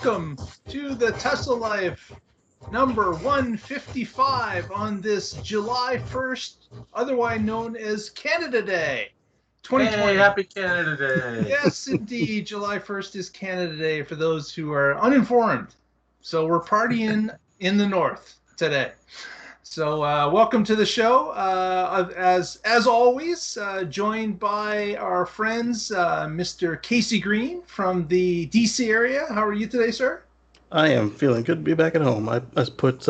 welcome to the Tesla Life number 155 on this July 1st, otherwise known as Canada Day, 2020. Hey, happy Canada Day. Yes, indeed. July 1st is Canada Day for those who are uninformed. So we're partying in the north today. So welcome to the show. As always, joined by our friends, Mr. Casey Green from the DC area. How are you today, sir? I am feeling good to be back at home. I put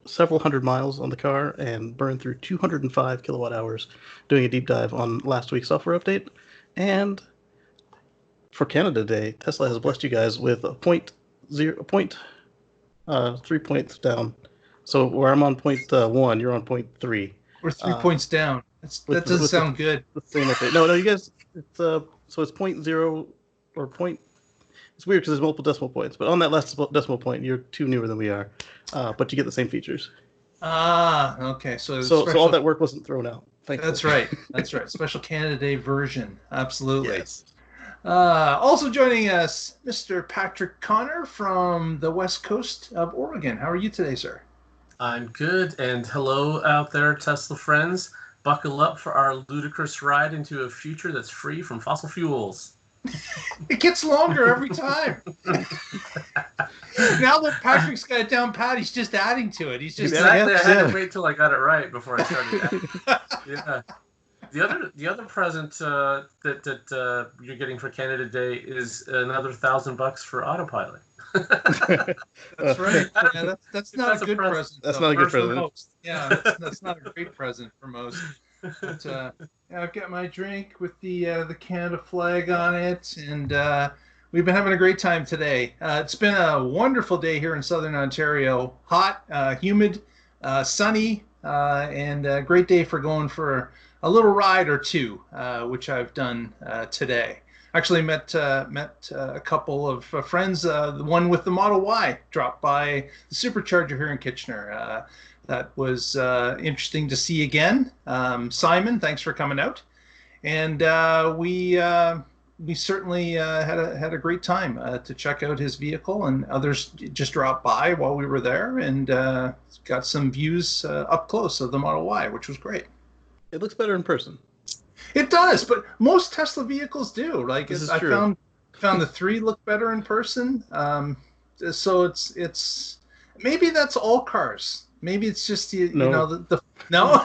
several hundred miles on the car and burned through 205 kilowatt hours doing a deep dive on last week's software update. And for Canada Day, Tesla has blessed you guys with a 3 points down. So where I'm on 0.1, you're on 0.3. We're 3 points down. That doesn't sound good. The same update. No, you guys. It's so it's 0.0 or point. It's weird because there's multiple decimal points, but on that last decimal point, you're 2 newer than we are, but you get the same features. Okay. So all that work wasn't thrown out. Thankfully. That's right. That's right. Special Canada Day version. Absolutely. Yes. Also joining us, Mr. Patrick Connor from the west coast of Oregon. How are you today, sir? I'm good, and hello out there, Tesla friends. Buckle up for our ludicrous ride into a future that's free from fossil fuels. It gets longer every time. Now that Patrick's got it down pat, he's just adding to it. He's just exactly. I had to wait till I got it right before I started. Yeah. The other present that you're getting for Canada Day is another $1,000 for Autopilot. That's right. Yeah, that's not a good present. That's not a good present. Most. Yeah, that's not a great present for most. But, I've got my drink with the Canada flag on it, and we've been having a great time today. It's been a wonderful day here in Southern Ontario. Hot, humid, sunny, and a great day for going for a little ride or two, which I've done today. Actually met a couple of friends. The one with the Model Y dropped by the Supercharger here in Kitchener. That was interesting to see again. Simon, thanks for coming out. And we certainly had a great time to check out his vehicle, and others just dropped by while we were there and got some views up close of the Model Y, which was great. It looks better in person. It does, but most Tesla vehicles do. Like I found the 3 look better in person. So it's maybe that's all cars. Maybe it's just you know the no.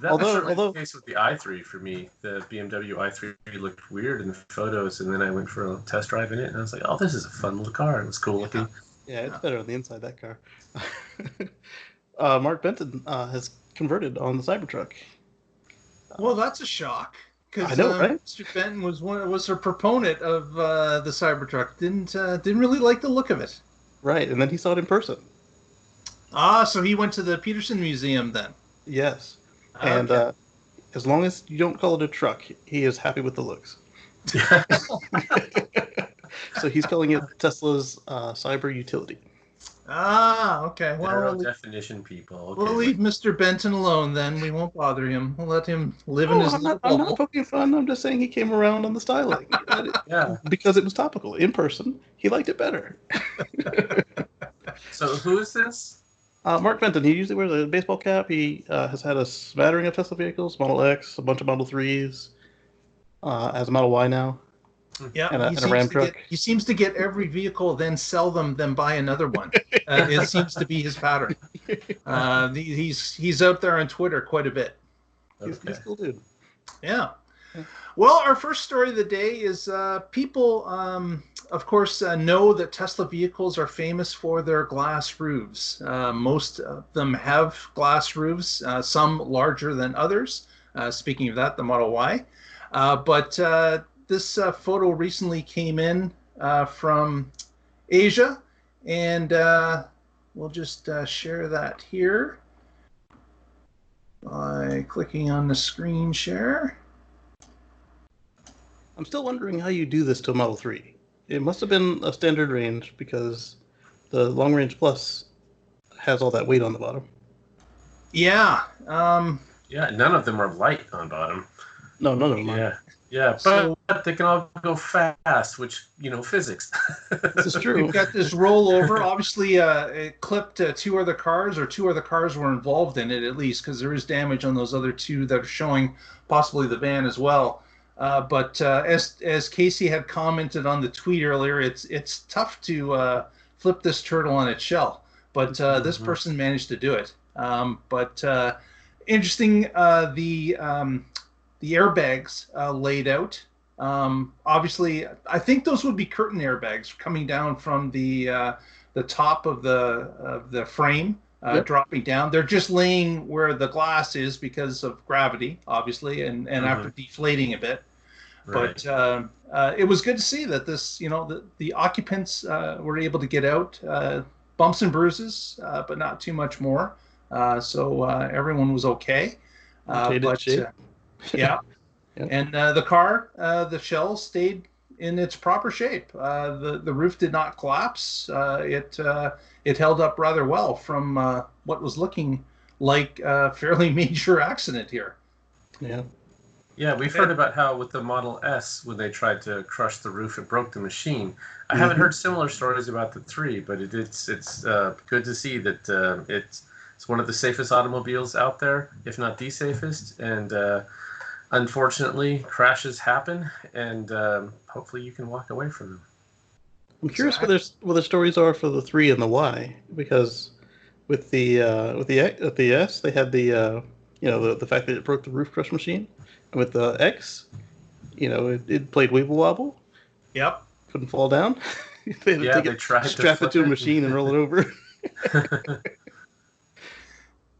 Although the case with the i3 for me, the BMW i3 looked weird in the photos, and then I went for a test drive in it, and I was like, "Oh, this is a fun little car. It was cool looking." Yeah, it's better on the inside, that car. Mark Benton has converted on the Cybertruck. Well, that's a shock. I know, right? Mr. Benton was a proponent of the Cybertruck. Didn't really like the look of it. Right, and then he saw it in person. So he went to the Peterson Museum then. Yes, and as long as you don't call it a truck, he is happy with the looks. So he's calling it Tesla's Cyber Utility. Okay. Well, definition people. Okay. We'll leave Mr. Benton alone then. We won't bother him. We'll let him live in his little bubble. I'm not poking fun. I'm just saying he came around on the styling. Yeah. Because it was topical. In person, he liked it better. So who is this? Mark Benton. He usually wears a baseball cap. He has had a smattering of Tesla vehicles, Model X, a bunch of Model 3s, has a Model Y now. Yeah, and a Ram truck. He seems to get every vehicle, then sell them, then buy another one. It seems to be his pattern. He's out there on Twitter quite a bit. He's a cool dude. Yeah. Well, our first story of the day is people, of course, know that Tesla vehicles are famous for their glass roofs. Most of them have glass roofs, some larger than others. Speaking of that, the Model Y. But this photo recently came in from Asia, and we'll just share that here by clicking on the screen share. I'm still wondering how you do this to a Model 3. It must have been a standard range because the Long Range Plus has all that weight on the bottom. Yeah. Yeah, none of them are light on bottom. No, none of them are. Yeah, So but they can all go fast, which, physics. This is true. we've got this rollover. Obviously, it clipped two other cars, or two other cars were involved in it at least, because there is damage on those other two that are showing, possibly the van as well. But as Casey had commented on the tweet earlier, it's tough to flip this turtle on its shell. But this person managed to do it. But interesting, the airbags laid out. Obviously, I think those would be curtain airbags coming down from the top of the frame, Yep. dropping down. They're just laying where the glass is because of gravity, obviously, and after deflating a bit. Right. But it was good to see that this, the occupants were able to get out, bumps and bruises, but not too much more. So everyone was okay. But yeah. Yeah. And the car, the shell stayed in its proper shape. The roof did not collapse. It held up rather well from what was looking like a fairly major accident here. Yeah. Yeah, we've heard about how with the Model S, when they tried to crush the roof, it broke the machine. I haven't heard similar stories about the 3, but it's good to see that it's one of the safest automobiles out there, if not the safest. And unfortunately, crashes happen, and hopefully you can walk away from them. I'm curious what the stories are for the 3 and the Y, because with the S, they had the fact that it broke the roof crush machine. And with the X, it played Weeble Wobble. Yep. Couldn't fall down. They tried to strap it to a machine and roll it over.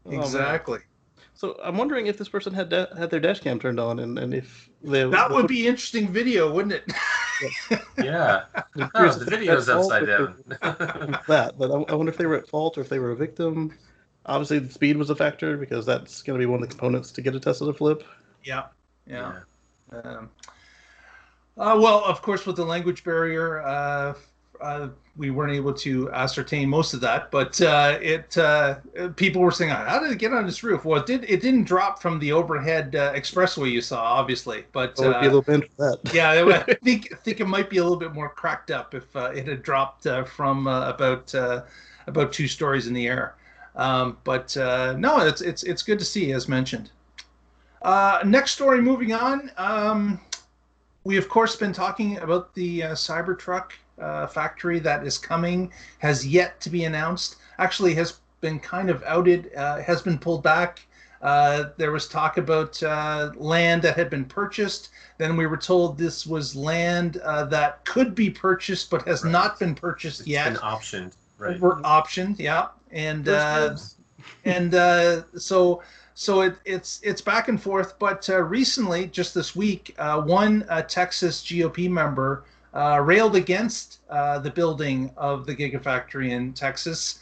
Exactly. So I'm wondering if this person had their dash cam turned on, and if that would be interesting video, wouldn't it? Yeah. Oh, the video's upside down. But I wonder if they were at fault or if they were a victim. Obviously, the speed was a factor because that's going to be one of the components to get a Tesla to flip. Yeah. Well, of course, with the language barrier, we weren't able to ascertain most of that. But people were saying, "How did it get on this roof?" Well, it didn't drop from the overhead expressway you saw, obviously. But it'd be a little bent for that. Yeah, I think it might be a little bit more cracked up if it had dropped from about 2 stories in the air. But no, it's good to see, as mentioned. Next story, moving on. We, of course, been talking about the Cybertruck factory that is coming, has yet to be announced. Actually, has been kind of outed, has been pulled back. There was talk about land that had been purchased. Then we were told this was land that could be purchased but has not been purchased yet. It's been optioned, right? We're optioned, yeah. So it's back and forth, but recently, just this week, one Texas GOP member railed against the building of the Gigafactory in Texas,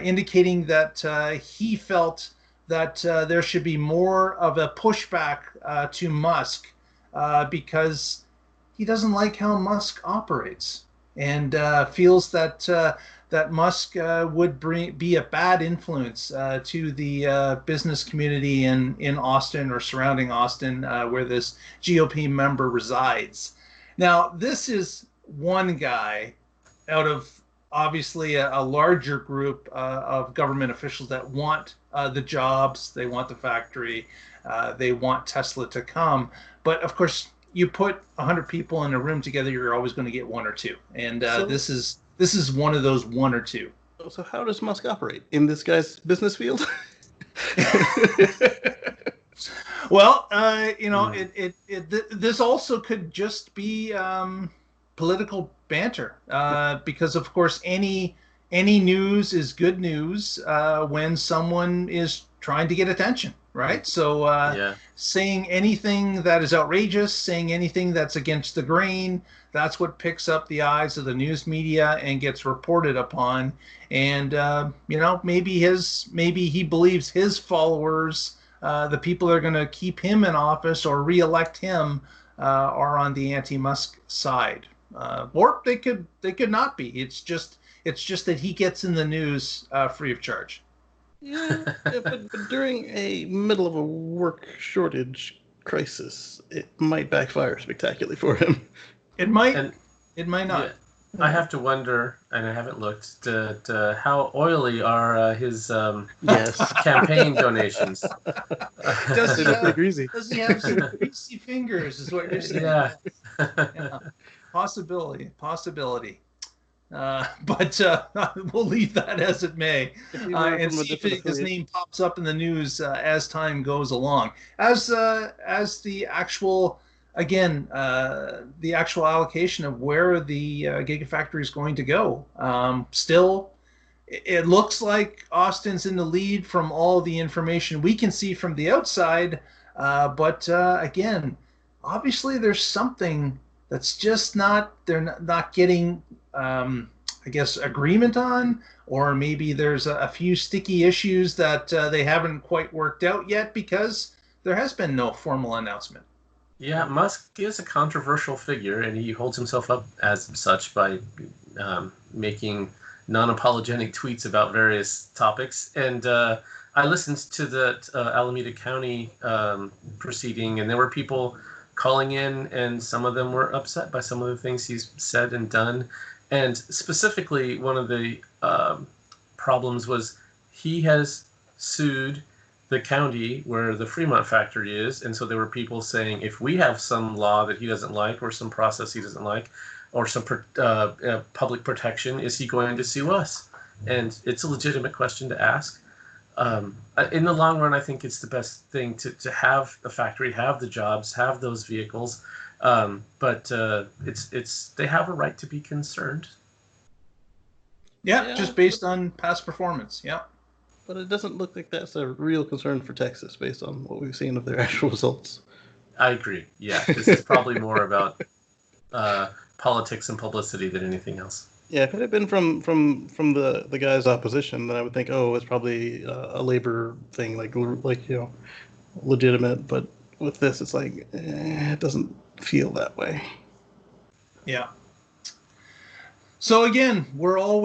indicating that he felt that there should be more of a pushback to Musk because he doesn't like how Musk operates and feels that Musk would be a bad influence to the business community in Austin or surrounding Austin, where this GOP member resides. Now, this is one guy out of obviously a larger group of government officials that want the jobs, they want the factory, they want Tesla to come. But of course, you put 100 people in a room together, you're always going to get 1 or 2. And this is one of those 1 or 2. So how does Musk operate in this guy's business field? Well, this also could just be political banter, because of course any news is good news when someone is trying to get attention, right? So saying anything that is outrageous, saying anything that's against the grain, that's what picks up the eyes of the news media and gets reported upon. And maybe he believes his followers, the people that are going to keep him in office or reelect him, are on the anti-Musk side, or they could not be. It's just that he gets in the news free of charge. Yeah, but during a middle of a work shortage, crisis, it might backfire spectacularly for him. It might. And It might not. yeah, I have to wonder, and I haven't looked, how oily are his Yes. campaign donations. Does he They're have, pretty greasy. does he have some greasy fingers? Is what you're saying? Yeah. Yeah. Possibility. But we'll leave that as it may, If he were and from a see if different his affiliate- name pops up in the news as time goes along. As the actual, again, the actual allocation of where the Gigafactory is going to go. Still, it looks like Austin's in the lead from all the information we can see from the outside. But again, obviously there's something that's just they're not getting, I guess, agreement on, or maybe there's a few sticky issues that they haven't quite worked out yet because there has been no formal announcement. Yeah, Musk is a controversial figure, and he holds himself up as such by making non-apologetic tweets about various topics. And I listened to the Alameda County proceeding, and there were people calling in, and some of them were upset by some of the things he's said and done. And specifically, one of the problems was he has sued the county where the Fremont factory is, and so there were people saying, if we have some law that he doesn't like, or some process he doesn't like, or some public protection, is he going to sue us? And it's a legitimate question to ask. In the long run, I think it's the best thing to have the factory, have the jobs, have those vehicles, but they have a right to be concerned. Yeah, just based on past performance. Yeah. But it doesn't look like that's a real concern for Texas based on what we've seen of their actual results. I agree. Yeah, this is probably more about politics and publicity than anything else. Yeah, if it had been from the guy's opposition, then I would think, oh, it's probably a labor thing, like legitimate. But with this, it's like it doesn't feel that way. Yeah. So again, we're all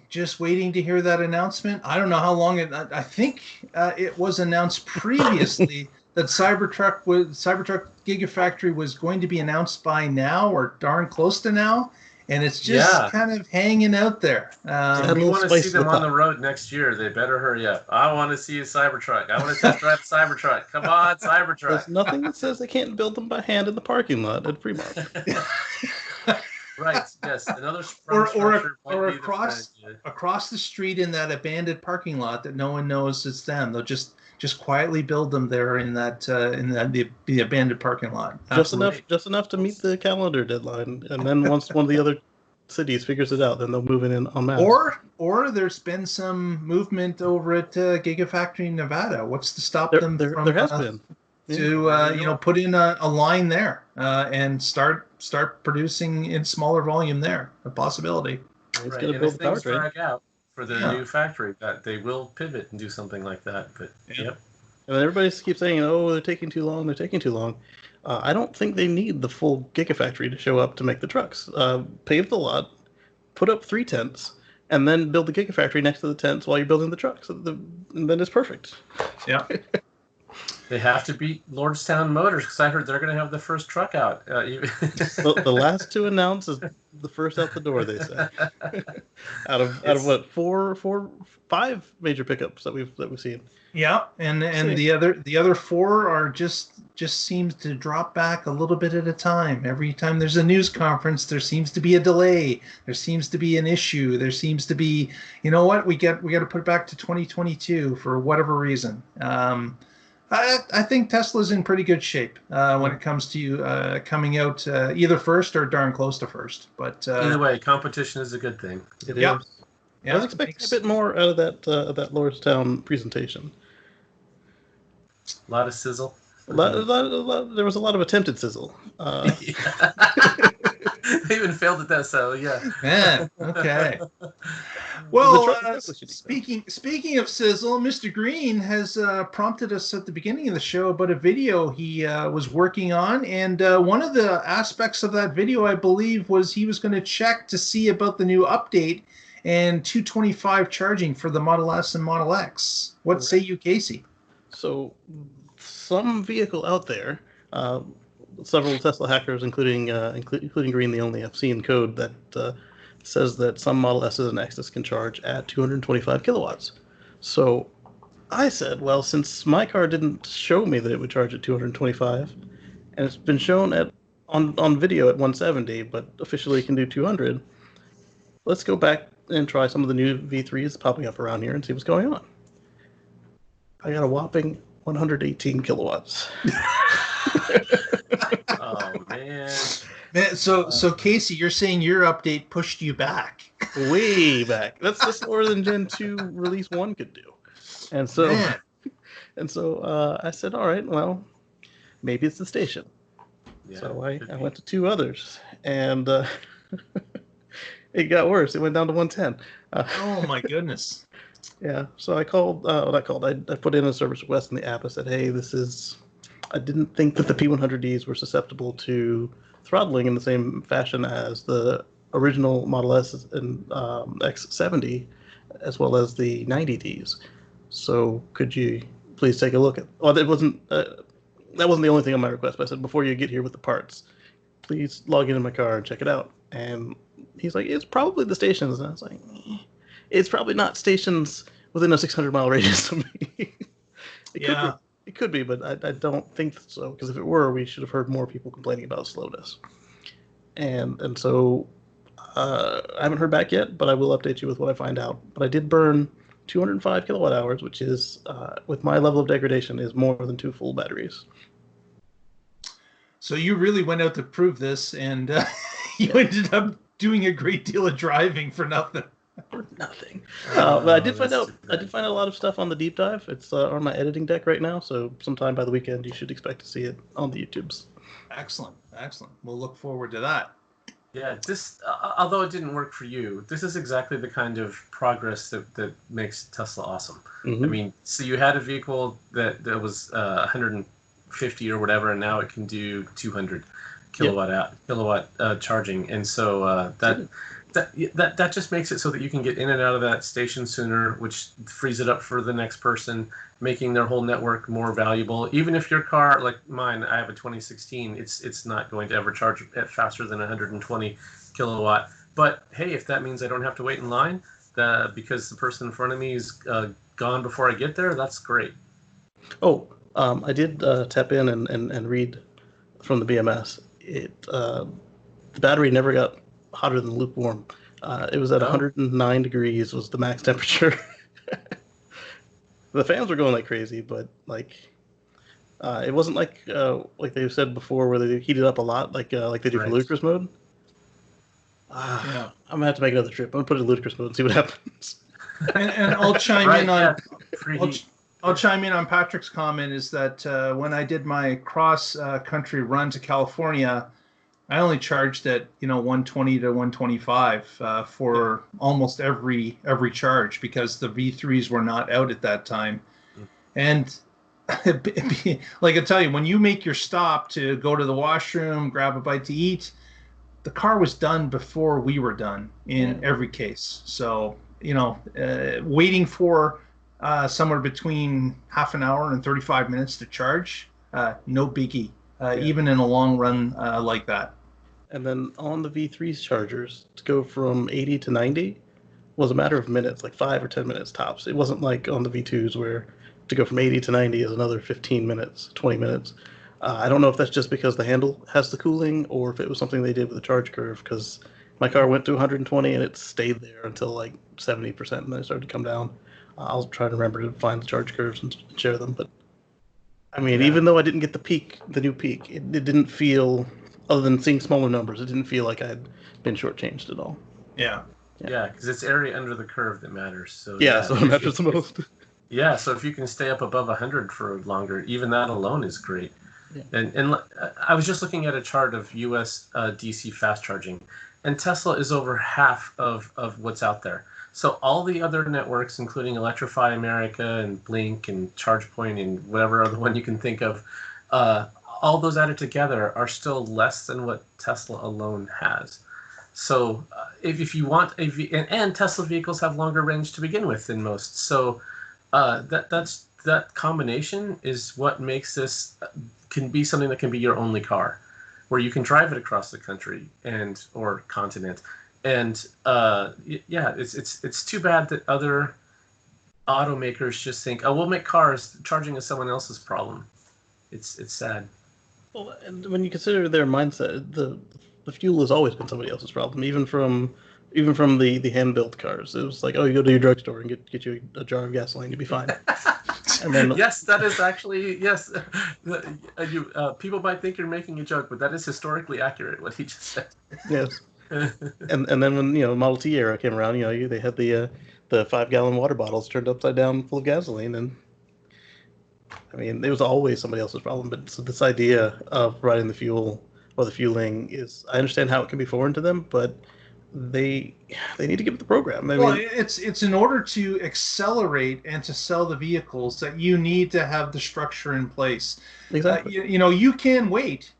just waiting to hear that announcement. I don't know how long I think it was announced previously that Cybertruck Gigafactory was going to be announced by now, or darn close to now, and it's just kind of hanging out there. If we want to see them on the road next year, they better hurry up. I want to see a Cybertruck. I want to test drive a Cybertruck. Come on, Cybertruck. There's nothing that says they can't build them by hand in the parking lot at Fremont. Right. Yes. Another or across the street in that abandoned parking lot that no one knows it's them. They'll just quietly build them there in the abandoned parking lot. Just enough to meet the calendar deadline, and then once one of the other cities figures it out, then they'll move in en masse. Or there's been some movement over at Gigafactory in Nevada. What's to stop them from? There has been. To put in a line there and start producing in smaller volume there. A possibility. Right. And if things drag out for the new factory, that they will pivot and do something like that. But yep. And everybody keeps saying, "Oh, they're taking too long. They're taking too long." I don't think they need the full Gigafactory to show up to make the trucks. Pave the lot, put up 3 tents, and then build the Gigafactory next to the tents while you're building the trucks. And then it's perfect. Yeah. They have to beat Lordstown Motors, because I heard they're going to have the first truck out. The last to announce is the first out the door, they say. out of what, 5 major pickups that we've seen. Yeah, and the other 4 are just seems to drop back a little bit at a time. Every time there's a news conference, there seems to be a delay. There seems to be an issue. There seems to be, you know what, we got to put it back to 2022 for whatever reason. I think Tesla's in pretty good shape when it comes to coming out either first or darn close to first. But either way, competition is a good thing. It is. Yeah, I was expecting a bit more out of that Lordstown presentation. A lot of sizzle. There was a lot of attempted sizzle. They even failed at that, so yeah. Man, okay. Well, speaking of sizzle, Mr. Green has prompted us at the beginning of the show about a video he was working on, and one of the aspects of that video, I believe, was he was going to check to see about the new update and 225 charging for the Model S and Model X. What say you, Casey? So, some vehicle out there Uh, Several Tesla hackers, including Green, the only, have seen code that says that some Model S's and X's can charge at 225 kilowatts. So I said, well, since my car didn't show me that it would charge at 225, and it's been shown on video at 170, but officially can do 200, let's go back and try some of the new V3s popping up around here and see what's going on. I got a whopping 118 kilowatts. Oh man. So Casey, you're saying your update pushed you back? Way back. That's slower than Gen 2 Release 1 could do. And so, I said, all right, well, maybe it's the station. Yeah, so I went to 2 others, and it got worse. It went down to 110. Oh my goodness. Yeah. So I called. I put in a service request in the app. I said, hey, I didn't think that the P100Ds were susceptible to throttling in the same fashion as the original Model S and X70, as well as the 90Ds. So could you please take a look at? Well, that wasn't the only thing on my request. But I said, before you get here with the parts, please log in my car and check it out. And he's like, it's probably the stations. And I was like, it's probably not stations within a 600-mile radius of me. It could be, but I don't think so, because if it were, we should have heard more people complaining about slowness. And so I haven't heard back yet, but I will update you with what I find out. But I did burn 205 kilowatt hours, which is, with my level of degradation, is more than 2 full batteries. So you really went out to prove this, and you ended up doing a great deal of driving for nothing. For nothing. But I did find out a lot of stuff on the deep dive. It's on my editing deck right now, so sometime by the weekend you should expect to see it on the YouTubes. Excellent. We'll look forward to that. Yeah, this although it didn't work for you, this is exactly the kind of progress that makes Tesla awesome. Mm-hmm. I mean, so you had a vehicle that was 150 or whatever, and now it can do 200 kilowatt charging, and so that just makes it so that you can get in and out of that station sooner, which frees it up for the next person, making their whole network more valuable. Even if your car, like mine, I have a 2016, it's not going to ever charge at faster than 120 kilowatt. But hey, if that means I don't have to wait in line because the person in front of me is gone before I get there, that's great. Oh, I did tap in and read from the BMS. The battery never got hotter than lukewarm. It was at 109 degrees was the max temperature. The fans were going like crazy, but it wasn't like they said before, where they heated up a lot, like they do for ludicrous mode. I'm gonna have to make another trip. I'm gonna put it in ludicrous mode and see what happens. And I'll chime in on. I'll chime in on Patrick's comment. Is that when I did my cross country run to California, I only charged at 120 to 125 for almost every charge, because the V3s were not out at that time. And like I tell you, when you make your stop to go to the washroom, grab a bite to eat, the car was done before we were done in every case. So waiting for somewhere between half an hour and 35 minutes to charge, no biggie. Even in a long run like that. And then on the V3's chargers, to go from 80 to 90 was a matter of minutes, like 5 or 10 minutes tops. It wasn't like on the V2s where to go from 80 to 90 is another 15 minutes, 20 minutes. I don't know if that's just because the handle has the cooling, or if it was something they did with the charge curve, because my car went to 120 and it stayed there until like 70%, and then it started to come down. I'll try to remember to find the charge curves and share them. But I mean, even though I didn't get the new peak, it didn't feel, other than seeing smaller numbers, it didn't feel like I had been shortchanged at all. Yeah, because it's area under the curve that matters. So so it matters the most. Yeah, so if you can stay up above 100 for longer, even that alone is great. Yeah. And I was just looking at a chart of U.S. DC fast charging, and Tesla is over half of what's out there. So all the other networks, including Electrify America and Blink and ChargePoint and whatever other one you can think of, all those added together are still less than what Tesla alone has. So if you want and Tesla vehicles have longer range to begin with than most. So that combination is what makes this can be something that can be your only car, where you can drive it across the country or continent. And it's too bad that other automakers just think, oh, we'll make cars. Charging is someone else's problem. It's sad. Well, and when you consider their mindset, the fuel has always been somebody else's problem. Even from the hand-built cars, it was like, oh, you go to your drugstore and get you a jar of gasoline, you'll be fine. And then, yes, that is actually, yes. People might think you're making a joke, but that is historically accurate, what he just said. Yes. and then when Model T era came around, they had the 5-gallon water bottles turned upside down full of gasoline, and I mean, it was always somebody else's problem. But so this idea of providing the fuel or the fueling is, I understand how it can be foreign to them, but they need to give it the program. I mean, it's in order to accelerate and to sell the vehicles that you need to have the structure in place. Exactly. You can wait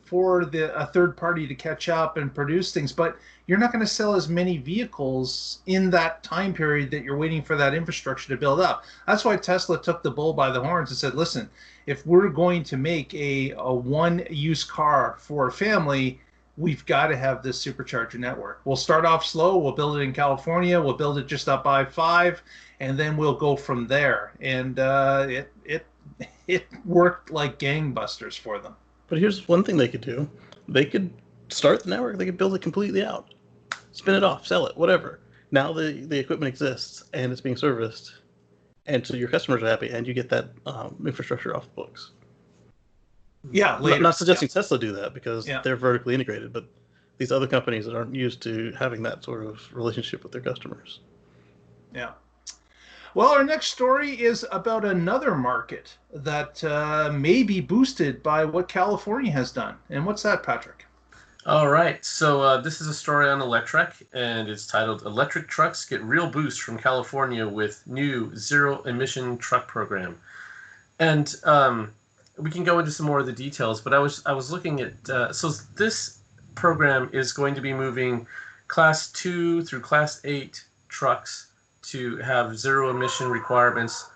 for a third party to catch up and produce things, but you're not going to sell as many vehicles in that time period that you're waiting for that infrastructure to build up. That's why Tesla took the bull by the horns and said, listen, if we're going to make a one-use car for a family, we've got to have this supercharger network. We'll start off slow. We'll build it in California. We'll build it just up I-5, and then we'll go from there. And it worked like gangbusters for them. But here's one thing they could do. They could start the network. They could build it completely out. Spin it off, sell it, whatever. Now the equipment exists, and it's being serviced. And so your customers are happy, and you get that infrastructure off the books. Yeah, later. Not suggesting Tesla do that, because they're vertically integrated, but these other companies that aren't used to having that sort of relationship with their customers. Yeah. Well, our next story is about another market that may be boosted by what California has done. And what's that, Patrick? All right. So this is a story on Electrek, and it's titled "Electric Trucks Get Real Boost from California with New Zero Emission Truck Program." And we can go into some more of the details, but I was looking at so this program is going to be moving Class 2 through Class 8 trucks to have zero emission requirements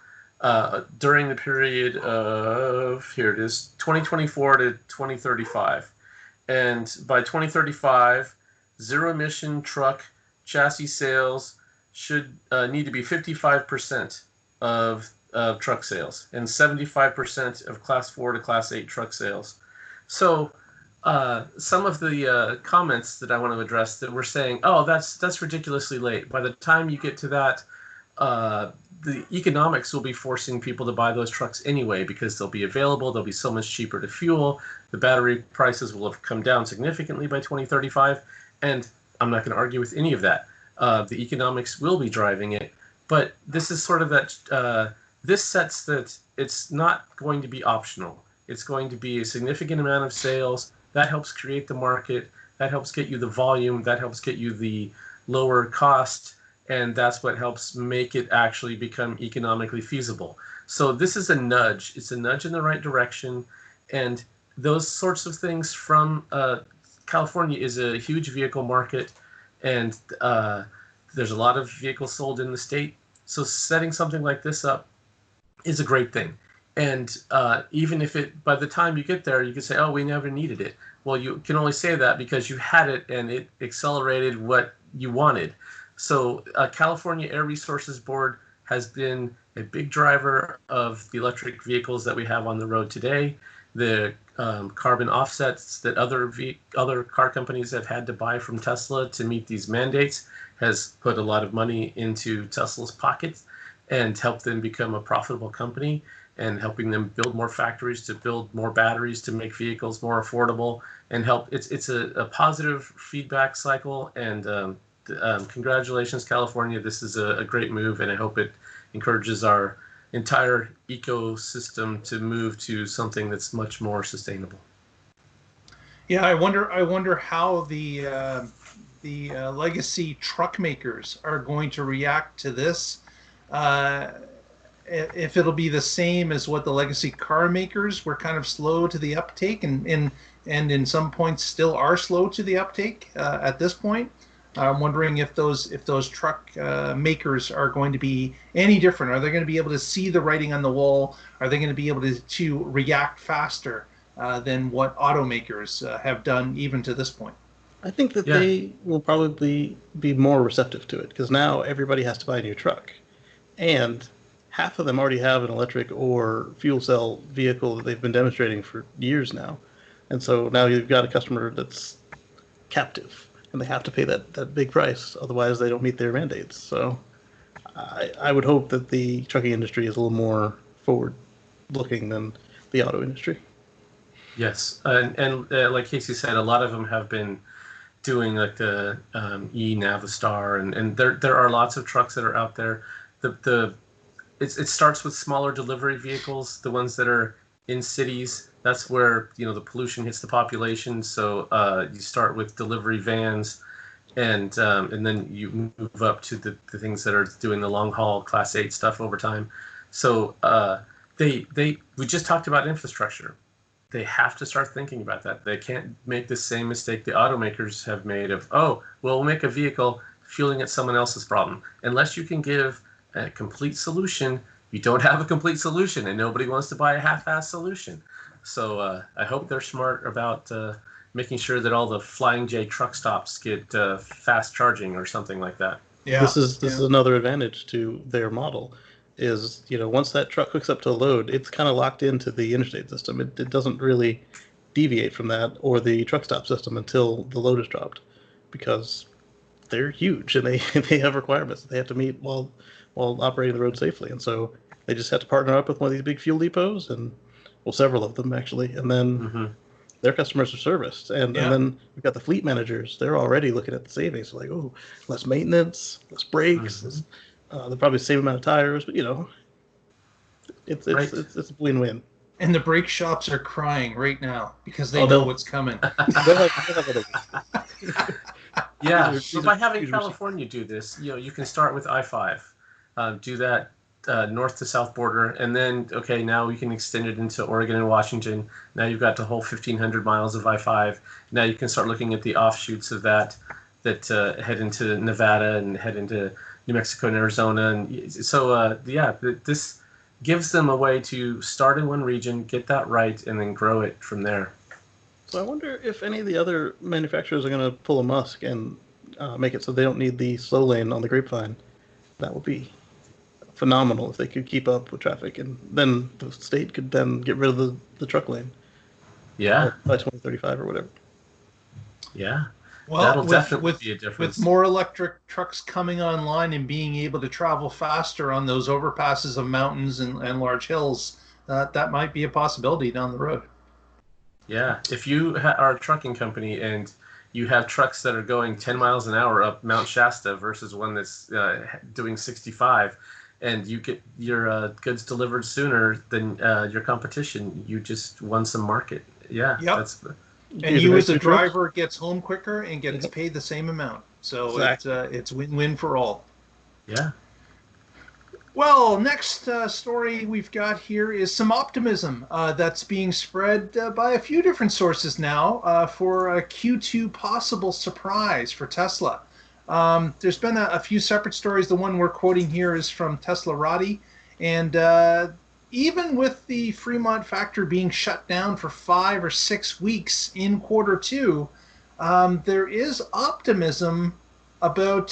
during the period of, here it is, 2024 to 2035. And by 2035, zero emission truck chassis sales should need to be 55% of truck sales and 75% of Class 4 to Class 8 truck sales. So some of the comments that I want to address that were saying, oh, that's ridiculously late. By the time you get to that, the economics will be forcing people to buy those trucks anyway, because they'll be available, they'll be so much cheaper to fuel, the battery prices will have come down significantly by 2035, and I'm not going to argue with any of that. The economics will be driving it, but this is sort of that, this sets that it's not going to be optional. It's going to be a significant amount of sales. That helps create the market, that helps get you the volume, that helps get you the lower cost, and that's what helps make it actually become economically feasible. So this is a nudge. It's a nudge in the right direction, and those sorts of things from California is a huge vehicle market, and there's a lot of vehicles sold in the state. So setting something like this up is a great thing. And even if by the time you get there, you can say, oh, we never needed it. Well, you can only say that because you had it and it accelerated what you wanted. So California Air Resources Board has been a big driver of the electric vehicles that we have on the road today. The carbon offsets that other car companies have had to buy from Tesla to meet these mandates has put a lot of money into Tesla's pockets and helped them become a profitable company, and helping them build more factories to build more batteries to make vehicles more affordable and help. It's a positive feedback cycle, and congratulations, California. This is a great move, and I hope it encourages our entire ecosystem to move to something that's much more sustainable. Yeah, I wonder how the legacy truck makers are going to react to this. If it'll be the same as what the legacy car makers were kind of slow to the uptake, and in some points still are slow to the uptake at this point. I'm wondering if those truck makers are going to be any different. Are they going to be able to see the writing on the wall? Are they going to be able to react faster than what automakers have done even to this point? I think that Yeah. they will probably be more receptive to it because now everybody has to buy a new truck. And half of them already have an electric or fuel cell vehicle that they've been demonstrating for years now. And so now you've got a customer that's captive and they have to pay that big price. Otherwise, they don't meet their mandates. So I would hope that the trucking industry is a little more forward looking than the auto industry. Yes, and like Casey said, a lot of them have been doing like the Navistar, and there are lots of trucks that are out there. It starts with smaller delivery vehicles, the ones that are in cities. That's where the pollution hits the population. So you start with delivery vans, and then you move up to the things that are doing the long haul Class 8 stuff over time. So we just talked about infrastructure. They have to start thinking about that. They can't make the same mistake the automakers have made of, we'll make a vehicle fueling at someone else's problem. Unless you can give a complete solution, you don't have a complete solution, and nobody wants to buy a half-assed solution. So I hope they're smart about making sure that all the Flying J truck stops get fast charging or something like that. Yeah, this is another advantage to their model. Is once that truck hooks up to a load, it's kind of locked into the interstate system. It doesn't really deviate from that or the truck stop system until the load is dropped, because they're huge and they have requirements that they have to meet while operating the road safely. And so they just have to partner up with one of these big fuel depots, and several of them actually, and then their customers are serviced. And then we've got the fleet managers. They're already looking at the savings, like, less maintenance, less brakes. They're probably the same amount of tires, but it's a win-win. And the brake shops are crying right now because they know what's coming. Yeah, so by having California do this, you can start with I-5, do that north to south border, and then now we can extend it into Oregon and Washington. Now you've got the whole 1,500 miles of I-5. Now you can start looking at the offshoots of that head into Nevada and head into New Mexico and Arizona. And so this gives them a way to start in one region, get that right, and then grow it from there. So I wonder if any of the other manufacturers are going to pull a Musk and make it so they don't need the slow lane on the Grapevine. That would be phenomenal if they could keep up with traffic, and then the state could then get rid of the truck lane. Yeah. By 2035 or whatever. Yeah. Well, that'll definitely be a difference. With more electric trucks coming online and being able to travel faster on those overpasses of mountains and large hills, that might be a possibility down the road. Yeah, if you are a trucking company and you have trucks that are going 10 miles an hour up Mount Shasta versus one that's doing 65, and you get your goods delivered sooner than your competition, you just won some market. Yeah, yep. And you as a driver gets home quicker and gets paid the same amount. So exactly. It's win-win for all. Yeah. Well, next story we've got here is some optimism that's being spread by a few different sources now for a Q2 possible surprise for Tesla. There's been a few separate stories. The one we're quoting here is from Teslarati, and even with the Fremont factory being shut down for 5 or 6 weeks in Q2, there is optimism about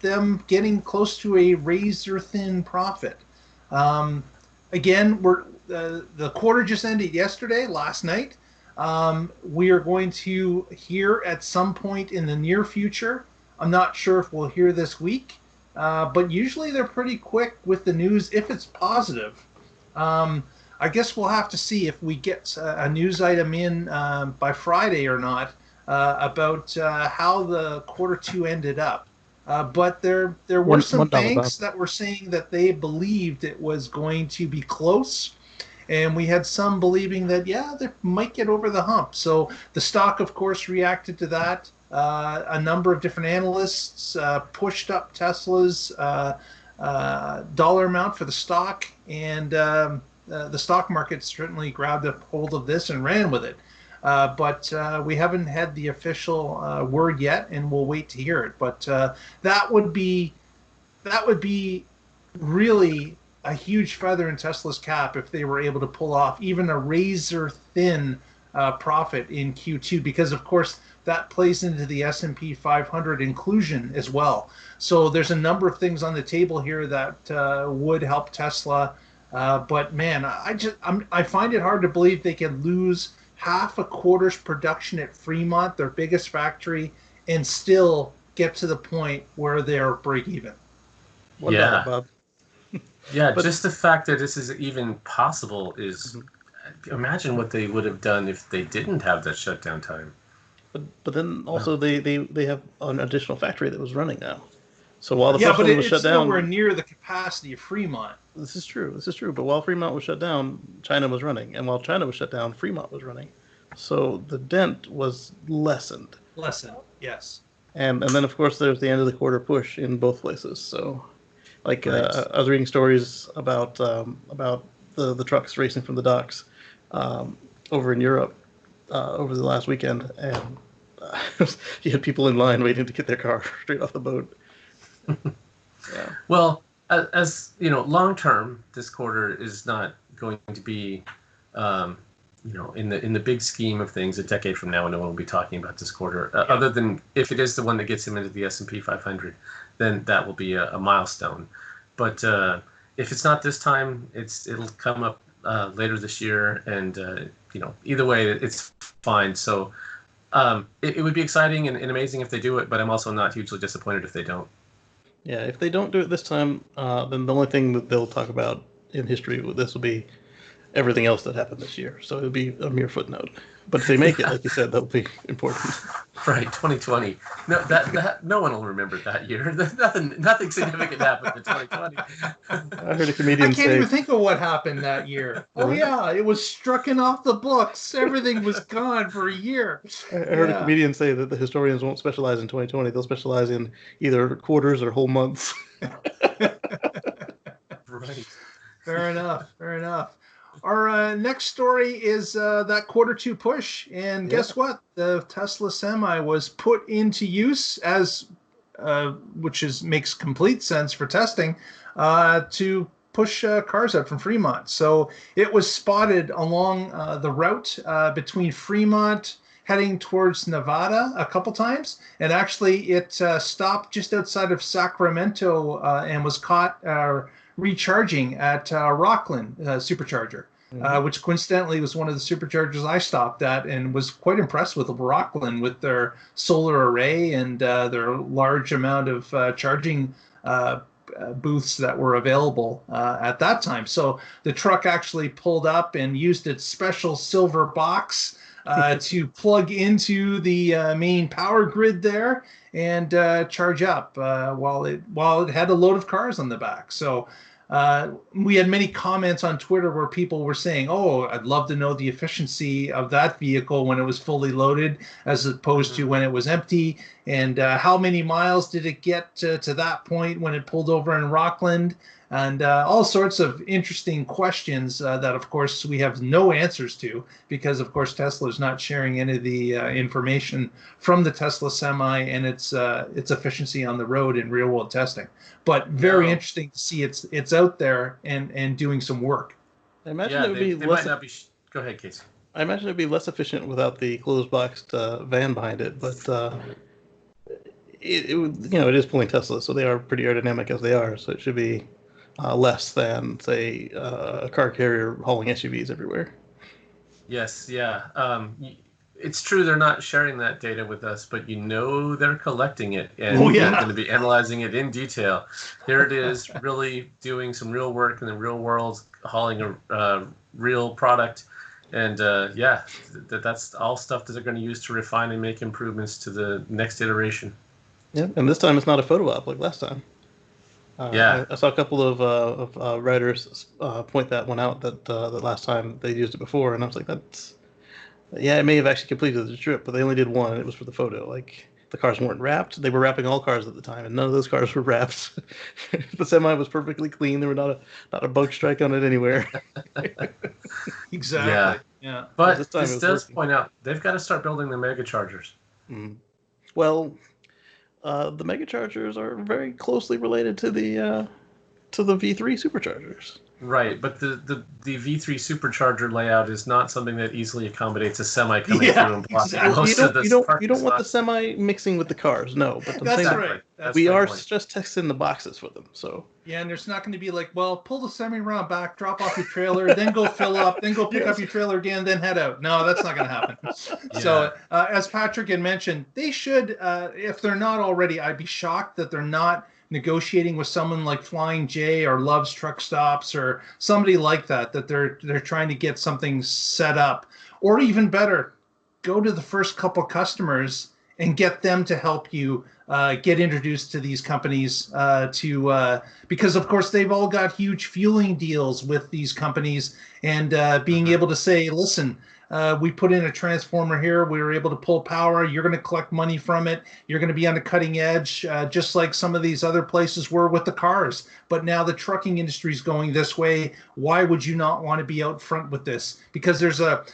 them getting close to a razor-thin profit. Again, the quarter just ended last night. We are going to hear at some point in the near future. I'm not sure if we'll hear this week, but usually they're pretty quick with the news if it's positive. I guess we'll have to see if we get a news item in by Friday or not about how the Q2 ended up. But there were some banks that were saying that they believed it was going to be close. And we had some believing that, they might get over the hump. So the stock, of course, reacted to that. A number of different analysts pushed up Tesla's dollar amount for the stock, and the stock market certainly grabbed a hold of this and ran with it. but we haven't had the official word yet, and we'll wait to hear it. But that would be really a huge feather in Tesla's cap if they were able to pull off even a razor thin profit in Q2, because of course that plays into the S&P 500 inclusion as well. So there's a number of things on the table here that would help Tesla. But man, I find it hard to believe they can lose half a quarter's production at Fremont, their biggest factory, and still get to the point where they're break even. What about it, Bob? Yeah, just the fact that this is even possible is, imagine what they would have done if they didn't have that shutdown time. But then also they have an additional factory that was running now. So while the first one was shut down, nowhere near the capacity of Fremont. This is true. But while Fremont was shut down, China was running, and while China was shut down, Fremont was running. So the dent was lessened. Yes. And then of course there's the end of the quarter push in both places. So, like I was reading stories about the trucks racing from the docks over in Europe over the last weekend, and you had people in line waiting to get their car straight off the boat. Yeah. Well, as you know, long term, this quarter is not going to be, in the big scheme of things, a decade from now, no one will be talking about this quarter. Other than if it is the one that gets him into the S&P 500, then that will be a milestone. But if it's not this time, it'll come up later this year, and either way, it's fine. So it would be exciting and amazing if they do it, but I'm also not hugely disappointed if they don't. Yeah, if they don't do it this time, then the only thing that they'll talk about in history with this will be everything else that happened this year. So it'll be a mere footnote. But if they make it, like you said, that'll be important. Right, 2020. No, that no one will remember that year. Nothing significant happened in 2020. I heard a comedian say... I can't even think of what happened that year. Oh yeah, it was stricken off the books. Everything was gone for a year. I heard a comedian say that the historians won't specialize in 2020. They'll specialize in either quarters or whole months. Right. Fair enough. Our next story is that Q2 push, and guess what? The Tesla Semi was put into use which makes complete sense for testing, to push cars out from Fremont. So it was spotted along the route between Fremont heading towards Nevada a couple times, and actually it stopped just outside of Sacramento and was caught recharging at Rockland Supercharger, which coincidentally was one of the superchargers I stopped at, and was quite impressed with Rockland with their solar array and their large amount of charging booths that were available at that time. So the truck actually pulled up and used its special silver box to plug into the main power grid there and charge up while it had a load of cars on the back. So we had many comments on Twitter where people were saying, "Oh, I'd love to know the efficiency of that vehicle when it was fully loaded, as opposed to when it was empty, and how many miles did it get to that point when it pulled over in Rockland?" And all sorts of interesting questions that, of course, we have no answers to, because, of course, Tesla is not sharing any of the information from the Tesla Semi and its efficiency on the road in real-world testing. But very interesting to see it's out there and doing some work. I imagine it would be less. Might not be. Go ahead, Casey. I imagine it'd be less efficient without the closed-boxed van behind it, but it is pulling Tesla, so they are pretty aerodynamic as they are. So it should be less than, say, a car carrier hauling SUVs everywhere. Yes, yeah. It's true they're not sharing that data with us, but they're collecting it, and they're going to be analyzing it in detail. Here it is, really doing some real work in the real world, hauling a real product, and that's all stuff that they're going to use to refine and make improvements to the next iteration. Yeah, and this time it's not a photo op like last time. I saw a couple of writers point that one out, that last time they used it before, and I was like, it may have actually completed the trip, but they only did one, and it was for the photo. Like, the cars weren't wrapped. They were wrapping all cars at the time, and none of those cars were wrapped. The Semi was perfectly clean. There were not a bug strike on it anywhere. Exactly. Yeah. But this does point out they've got to start building the mega chargers. Mm. Well, the mega chargers are very closely related to the V3 superchargers. Right, but the V3 supercharger layout is not something that easily accommodates a semi coming through and blocking most of this. You don't want the semi mixing with the cars, no. But that's right. We are stress testing the boxes for them, so. Yeah, and there's not going to be like, well, pull the semi around back, drop off your trailer, then go fill up, then go pick up your trailer again, then head out. No, that's not going to happen. Yeah. So, as Patrick had mentioned, they should, if they're not already, I'd be shocked that they're not negotiating with someone like Flying J or Love's Truck Stops or somebody like that they're trying to get something set up. Or even better, go to the first couple customers and get them to help you get introduced to these companies because of course they've all got huge fueling deals with these companies, and being able to say, listen, we put in a transformer here, we were able to pull power, you're going to collect money from it, you're going to be on the cutting edge, just like some of these other places were with the cars. But now the trucking industry is going this way. Why would you not want to be out front with this? Because there's a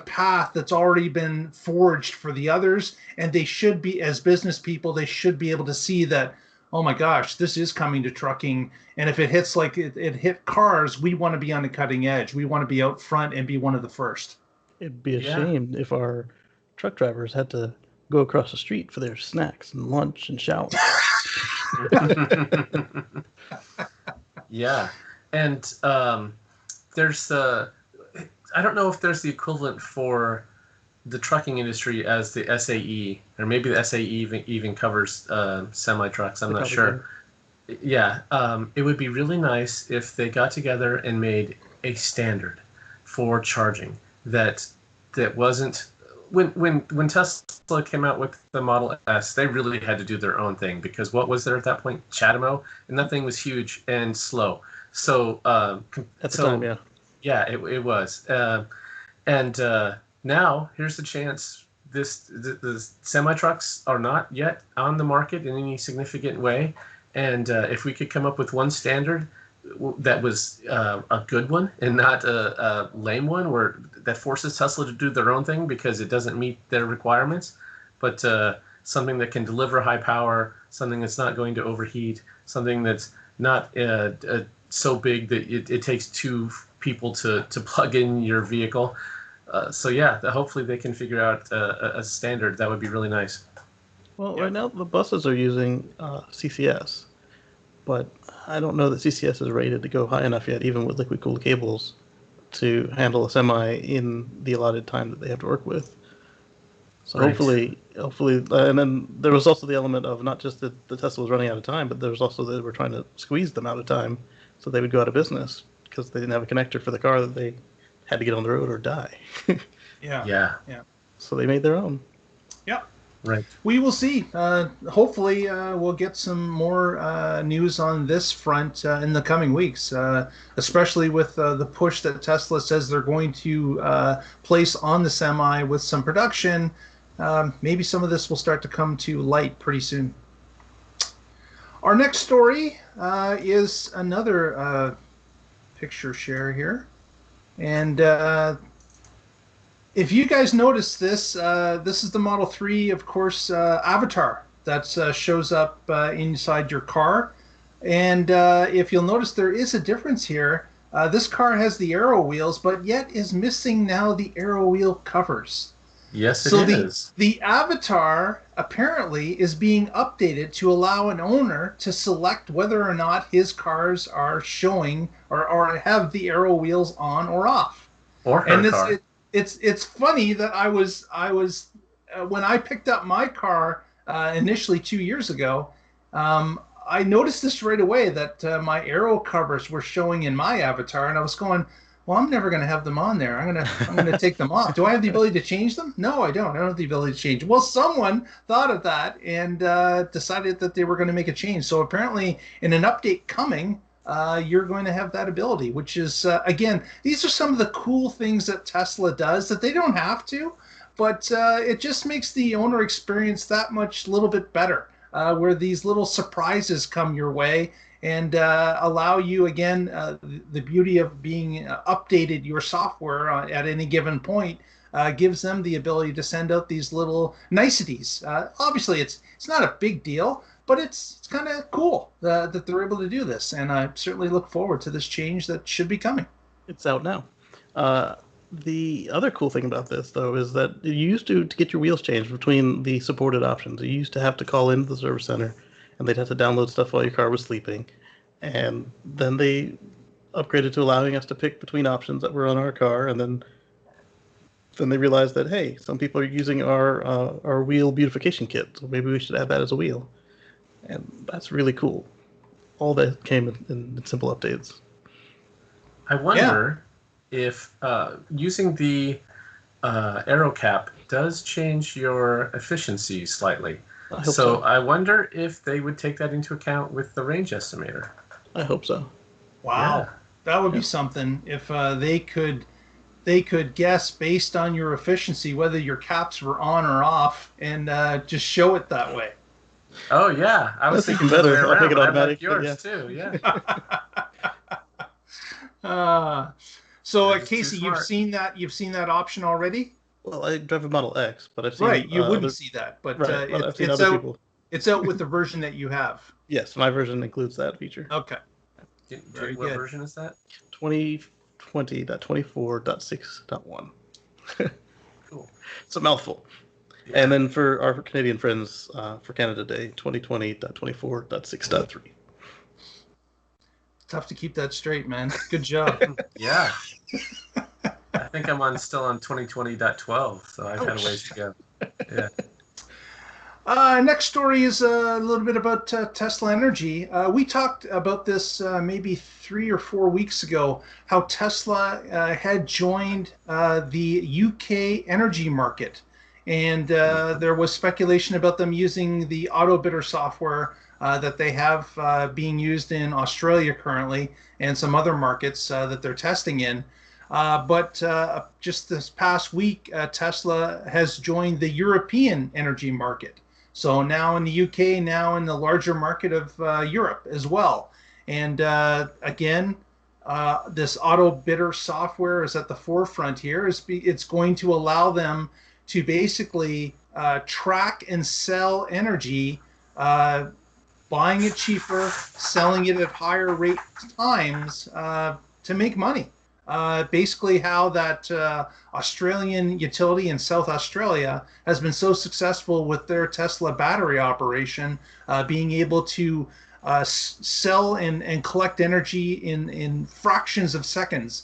path that's already been forged for the others, and they should be, as business people, they should be able to see that, oh my gosh, this is coming to trucking. And if it hits like it hit cars, we want to be on the cutting edge. We want to be out front and be one of the first. It'd be a shame if our truck drivers had to go across the street for their snacks and lunch and shower. Yeah. And there's I don't know if there's the equivalent for the trucking industry as the SAE, or maybe the SAE even covers semi-trucks. I'm not sure. Yeah. It would be really nice if they got together and made a standard for charging that wasn't when Tesla came out with the Model S, they really had to do their own thing, because what was there at that point? CHAdeMO, and that thing was huge and slow. So at the time, yeah, it was. And now here's the chance. The semi trucks are not yet on the market in any significant way, and if we could come up with one standard that was a good one and not a lame one where that forces Tesla to do their own thing because it doesn't meet their requirements, but something that can deliver high power, something that's not going to overheat, something that's not so big that it takes two people to plug in your vehicle. So yeah, hopefully they can figure out a standard that would be really nice. Well, right now the buses are using CCS, but I don't know that CCS is rated to go high enough yet, even with liquid-cooled cables, to handle a semi in the allotted time that they have to work with. So right. hopefully, and then there was also the element of not just that the Tesla was running out of time, but there was also that they were trying to squeeze them out of time so they would go out of business because they didn't have a connector for the car that they had to get on the road or die. Yeah. So they made their own. Yep. Right. We will see. Hopefully, we'll get some more news on this front in the coming weeks, especially with the push that Tesla says they're going to place on the Semi with some production. Maybe some of this will start to come to light pretty soon. Our next story is another picture share here. And if you guys notice this, this is the Model 3, of course, Avitar that shows up inside your car. And if you'll notice, there is a difference here. This car has the aero wheels, but yet is missing now the aero wheel covers. Yes, it is. The Avitar apparently is being updated to allow an owner to select whether or not his cars are showing or have the aero wheels on or off. Or her car. It's funny that I was when I picked up my car initially 2 years ago, I noticed this right away that my aero covers were showing in my Avitar, and I was going, well, I'm never going to have them on there. I'm going to take them off. Do I have the ability to change them? No, I don't. I don't have the ability to change. Well, someone thought of that and decided that they were going to make a change. So apparently, in an update coming, you're going to have that ability, which is, again, these are some of the cool things that Tesla does that they don't have to, but it just makes the owner experience that much little bit better. where these little surprises come your way and allow you, again, the beauty of being updated your software at any given point gives them the ability to send out these little niceties. Obviously, it's not a big deal, but it's kind of cool that they're able to do this, and I certainly look forward to this change that should be coming. It's out now. The other cool thing about this, though, is that you used to get your wheels changed between the supported options. You used to have to call into the service center, and they'd have to download stuff while your car was sleeping. And then they upgraded to allowing us to pick between options that were on our car, and then they realized that, hey, some people are using our wheel beautification kit, so maybe we should add that as a wheel. And that's really cool. All that came in simple updates. I wonder if using the aero cap does change your efficiency slightly. So I wonder if they would take that into account with the range estimator. I hope so. Wow, Yeah. that would be something if they could guess based on your efficiency whether your caps were on or off, and just show it that way. Oh yeah, I was That's thinking even better. better. I'll make it Like automatic. yours too. Yeah. So That's Casey, too you've smart. seen that option already? Well, I drive a Model X, but I've seen Right, you wouldn't other, see that, but right, but I've seen it's other out. people. It's out with the version that you have. Yes, my version includes that feature. Okay. What good. version is that? 2020.24.6.1. Cool. It's a mouthful. Yeah. And then for our Canadian friends, for Canada Day, 2020.24.6.3. Tough to keep that straight, man. Good job. Yeah. I think I'm still on 2020.12, so I've had a ways to go. Yeah. Next story is a little bit about Tesla Energy. We talked about this maybe 3 or 4 weeks ago, how Tesla had joined the UK energy market. And there was speculation about them using the Autobidder software that they have being used in Australia currently and some other markets that they're testing in. But just this past week, Tesla has joined the European energy market. So now in the UK, now in the larger market of Europe as well. And again, this Autobidder software is at the forefront here. It's going to allow them to basically track and sell energy, buying it cheaper, selling it at higher rate times to make money. Basically how that Australian utility in South Australia has been so successful with their Tesla battery operation, being able to sell and collect energy in fractions of seconds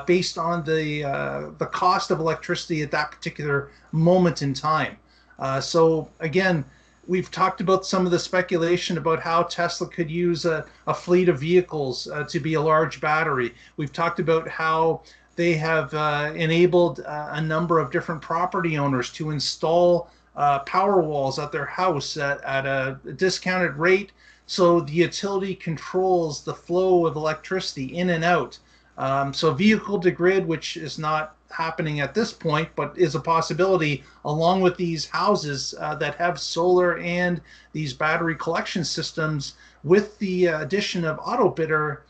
based on the cost of electricity at that particular moment in time. So again, we've talked about some of the speculation about how Tesla could use a fleet of vehicles to be a large battery. We've talked about how they have enabled a number of different property owners to install power walls at their house at a discounted rate, so the utility controls the flow of electricity in and out. So vehicle to grid, which is not happening at this point, but is a possibility, along with these houses that have solar and these battery collection systems. With the addition of Autobidder,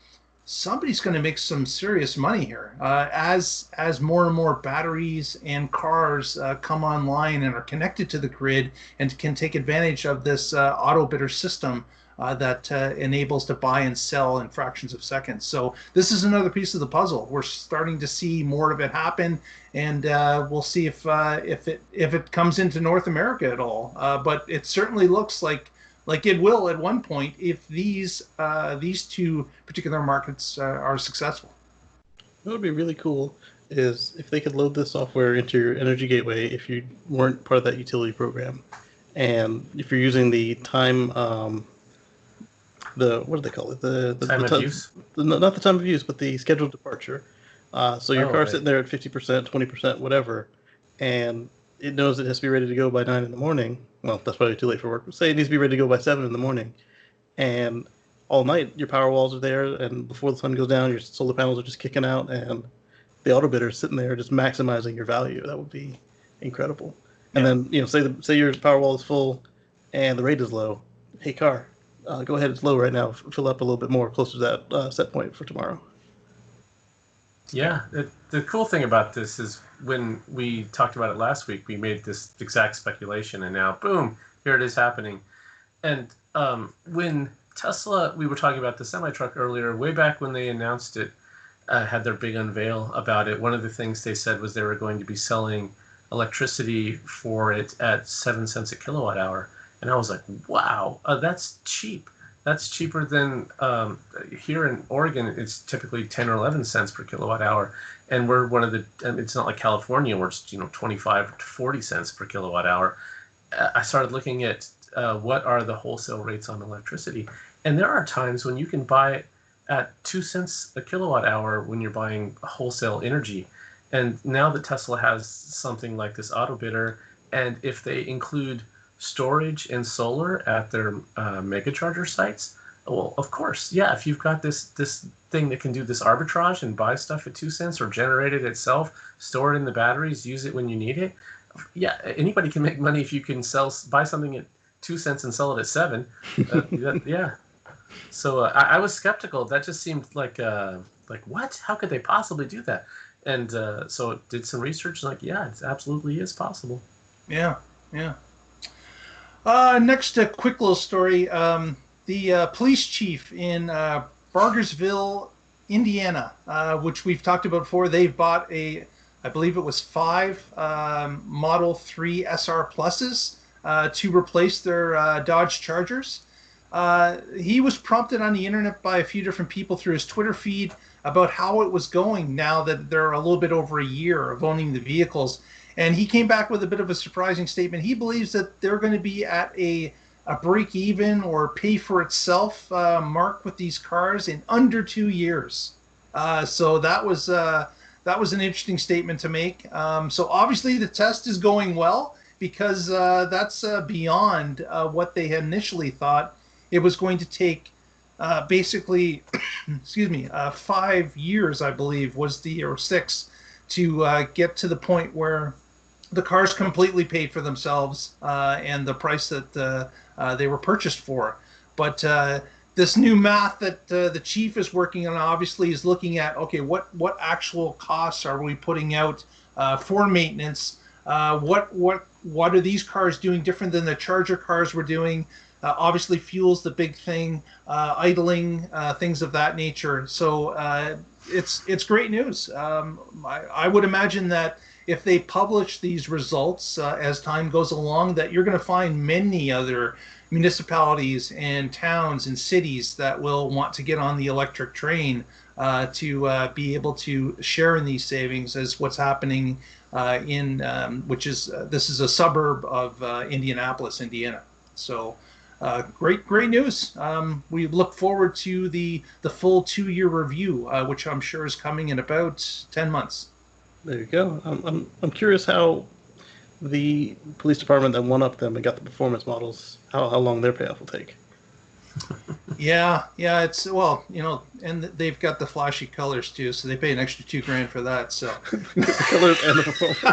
somebody's going to make some serious money here as more and more batteries and cars come online and are connected to the grid and can take advantage of this Autobidder system that enables to buy and sell in fractions of seconds. So this is another piece of the puzzle. We're starting to see more of it happen, and we'll see if it comes into North America at all. But it certainly looks like it will at one point if these two particular markets are successful. What would be really cool is if they could load this software into your energy gateway if you weren't part of that utility program, and if you're using the time. What do they call it? The Time of use? Not the time of use, but the scheduled departure. So your car's sitting there at 50%, 20%, whatever, and it knows it has to be ready to go by 9 in the morning. Well, that's probably too late for work. Say it needs to be ready to go by 7 in the morning, and all night your power walls are there, and before the sun goes down, your solar panels are just kicking out, and the Autobidder is sitting there just maximizing your value. That would be incredible. And then say your power wall is full, and the rate is low. hey, car, go ahead, it's low right now. Fill up a little bit more closer to that set point for tomorrow. Yeah, the cool thing about this is when we talked about it last week, we made this exact speculation, and now, boom, here it is happening. And when Tesla, we were talking about the semi-truck earlier, way back when they announced it, had their big unveil about it, one of the things they said was they were going to be selling electricity for it at 7 cents a kilowatt hour. And I was like, wow, that's cheap. That's cheaper than here in Oregon. It's typically 10 or 11 cents per kilowatt hour, and we're one of the. It's not like California where it's 25 to 40 cents per kilowatt hour. I started looking at what are the wholesale rates on electricity, and there are times when you can buy it at 2 cents a kilowatt hour when you're buying wholesale energy. And now that Tesla has something like this Autobidder, and if they include storage and solar at their mega charger sites, well, of course, yeah, if you've got this thing that can do this arbitrage and buy stuff at 2 cents or generate it itself, store it in the batteries, use it when you need it, yeah, anybody can make money if you can buy something at 2 cents and sell it at 7. Yeah. So I was skeptical. That just seemed like what? How could they possibly do that? And so did some research. Like, yeah, it absolutely is possible. Yeah. Next, a quick little story. The police chief in Bargersville, Indiana, which we've talked about before, they've bought I believe it was 5 Model 3 SR Pluses to replace their Dodge Chargers. He was prompted on the internet by a few different people through his Twitter feed about how it was going now that they're a little bit over a year of owning the vehicles. And he came back with a bit of a surprising statement. He believes that they're going to be at a break even or pay for itself mark with these cars in under 2 years. So that was an interesting statement to make. So obviously the test is going well because that's beyond what they had initially thought. It was going to take basically, 5 years, I believe, or 6 to get to the point where the cars completely paid for themselves and the price that they were purchased for. But this new math that the chief is working on obviously is looking at, okay, what actual costs are we putting out for maintenance? What are these cars doing different than the Charger cars were doing? Obviously, fuel's the big thing, idling, things of that nature. So it's great news. I would imagine that if they publish these results as time goes along, that you're going to find many other municipalities and towns and cities that will want to get on the electric train to be able to share in these savings as what's happening this is a suburb of Indianapolis, Indiana. So great news. We look forward to the full 2-year review, which I'm sure is coming in about 10 months. There you go. I'm curious how the police department that won up them and got the performance models, how long their payoff will take. Yeah, it's and they've got the flashy colors too, so they pay an extra $2,000 for that. So the colors and the performance.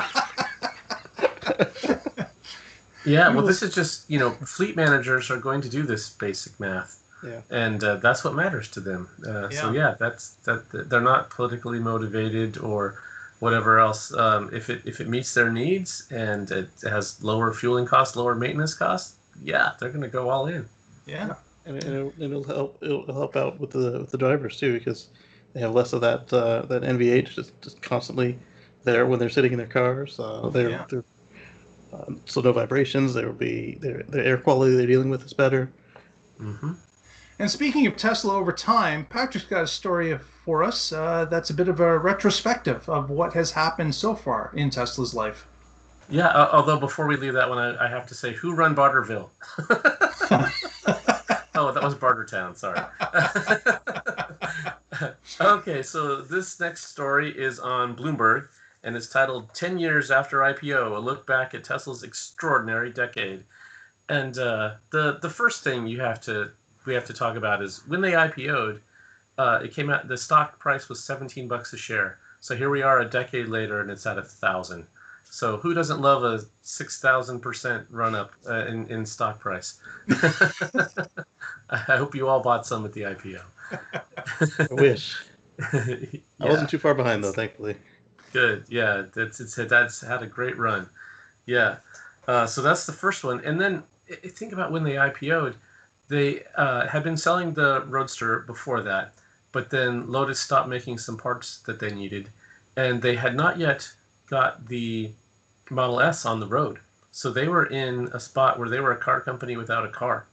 Yeah, well, this is just fleet managers are going to do this basic math, and that's what matters to them. So yeah, they're not politically motivated or whatever else. If it meets their needs and it has lower fueling costs, lower maintenance costs, yeah, they're going to go all in. Yeah. And it'll help out with the drivers too, because they have less of that NVH just constantly there when they're sitting in their cars. So no vibrations. There will be the air quality they're dealing with is better. Mm-hmm. And speaking of Tesla over time, Patrick's got a story for us that's a bit of a retrospective of what has happened so far in Tesla's life. Yeah, although before we leave that one, I have to say, who run Barterville? Oh, that was Bartertown, sorry. Okay, so this next story is on Bloomberg, and it's titled 10 Years After IPO, a look back at Tesla's extraordinary decade. And the first thing we have to talk about is when they IPO'd, it came out, the stock price was $17 a share. So here we are a decade later, and it's at 1,000. So who doesn't love a 6,000% run up in stock price? I hope you all bought some at the IPO. I wish. Yeah. I wasn't too far behind though, thankfully. Good. Yeah, that's had a great run. Yeah. So that's the first one. And then think about when they IPO'd. They had been selling the Roadster before that, but then Lotus stopped making some parts that they needed, and they had not yet got the Model S on the road. So they were in a spot where they were a car company without a car.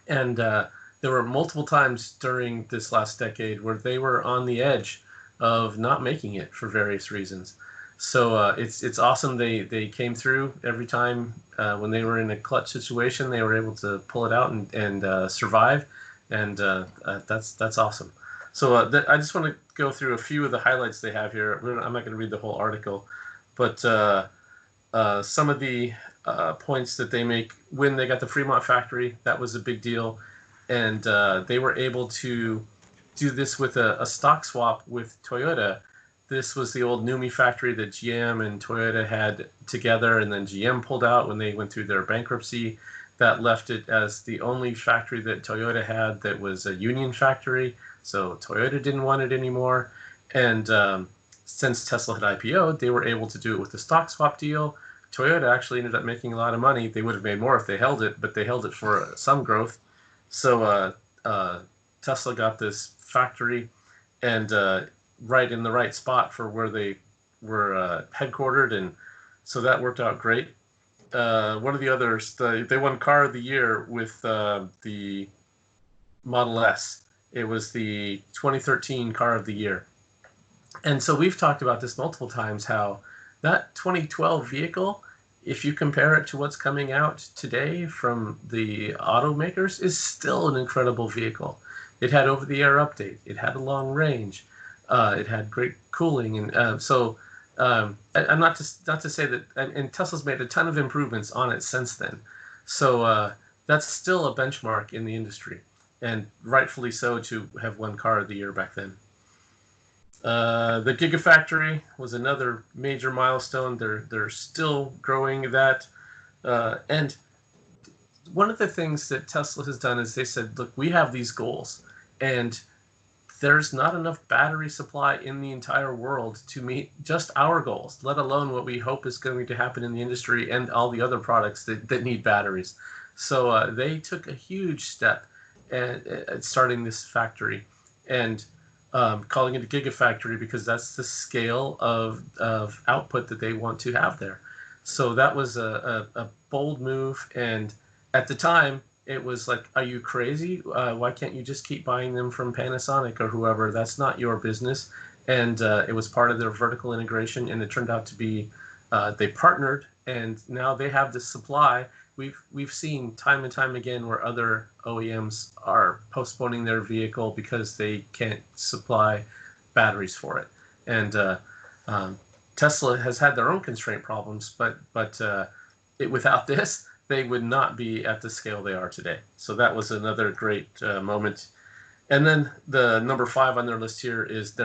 And there were multiple times during this last decade where they were on the edge of not making it for various reasons. So it's awesome they came through every time when they were in a clutch situation. They were able to pull it out and survive, and that's awesome. So I just want to go through a few of the highlights they have here. I'm not going to read the whole article, but some of the points that they make when they got the Fremont factory, that was a big deal, and they were able to do this with a stock swap with Toyota. This was the old NUMMI factory that GM and Toyota had together, and then GM pulled out when they went through their bankruptcy. That left it as the only factory that Toyota had that was a union factory, so Toyota didn't want it anymore. And since Tesla had IPO'd, they were able to do it with the stock swap deal. Toyota actually ended up making a lot of money. They would have made more if they held it, but they held it for some growth. So Tesla got this factory, and right in the right spot for where they were headquartered, and so that worked out great. One of the others, they won Car of the Year with the Model S. It was the 2013 Car of the Year. And so we've talked about this multiple times, how that 2012 vehicle, if you compare it to what's coming out today from the automakers, is still an incredible vehicle. It had over-the-air update. It had a long range. It had great cooling, and I'm not to say that. And Tesla's made a ton of improvements on it since then. So that's still a benchmark in the industry, and rightfully so to have won Car of the Year back then. The Gigafactory was another major milestone. They're still growing that, and one of the things that Tesla has done is they said, look, we have these goals, and there's not enough battery supply in the entire world to meet just our goals, let alone what we hope is going to happen in the industry and all the other products that need batteries. So they took a huge step at starting this factory and calling it a Gigafactory because that's the scale of output that they want to have there. So that was a bold move, and at the time, it was like, are you crazy? Why can't you just keep buying them from Panasonic or whoever? That's not your business. And it was part of their vertical integration, and it turned out to be they partnered, and now they have the supply. We've seen time and time again where other OEMs are postponing their vehicle because they can't supply batteries for it. And Tesla has had their own constraint problems, but without this, they would not be at the scale they are today. So that was another great moment. And then the number 5 on their list here is